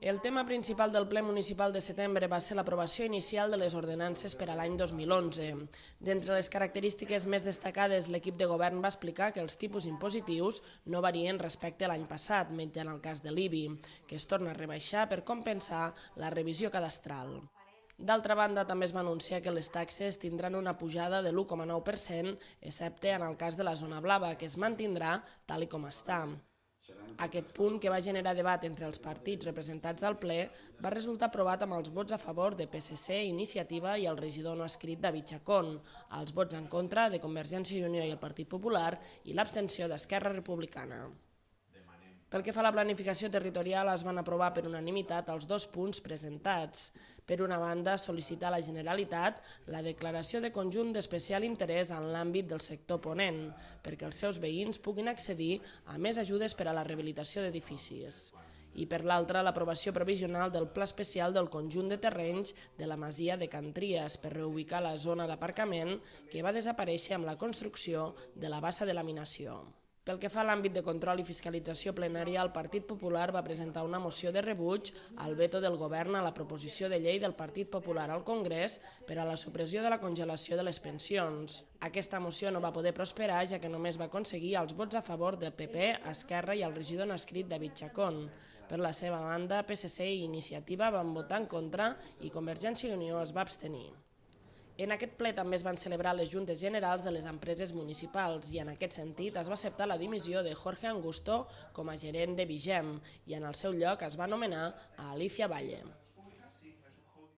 El tema principal del ple municipal de setembre va ser l'aprovació inicial de les ordenances per a l'any 2011. D'entre les característiques més destacades, l'equip de govern va explicar que els tipus impositius no varien respecte a l'any passat, menys en el cas de l'IBI, que es torna a rebaixar per compensar la revisió cadastral. D'altra banda, també es va anunciar que les taxes tindran una pujada de l'1,9%, excepte en el cas de la zona blava, que es mantindrà tal com està. Aquest punt, que va generar debat entre els partits representats al ple, va resultar aprovat amb els vots a favor de PSC, Iniciativa i el regidor no escrit David Chacón, els vots en contra de Convergència i Unió i el Partit Popular i l'abstenció d'Esquerra Republicana. Pel que fa a la planificació territorial, es van aprovar per unanimitat els dos punts presentats. Per una banda, sol·licitar a la Generalitat la declaració de conjunt d'especial interès en l'àmbit del sector ponent, perquè els seus veïns puguin accedir a més ajudes per a la rehabilitació d'edificis. I per l'altra, l'aprovació provisional del pla especial del conjunt de terrenys de la masia de Can Tries per reubicar la zona d'aparcament que va desaparèixer amb la construcció de la bassa de laminació. Pel que fa a l'àmbit de control i fiscalització plenària, el Partit Popular va presentar una moció de rebuig al veto del govern a la proposició de llei del Partit Popular al Congrés per a la supressió de la congelació de les pensions. Aquesta moció no va poder prosperar, ja que només va aconseguir els vots a favor del PP, Esquerra i el regidor no escrit David Chacón. Per la seva banda, PSC i Iniciativa van votar en contra i Convergència i Unió es va abstenir. En aquest ple també es van celebrar les juntes generals de les empreses municipals i en aquest sentit es va acceptar la dimissió de Jorge Angusto com a gerent de Vigem i en el seu lloc es va nomenar a Alicia Valle.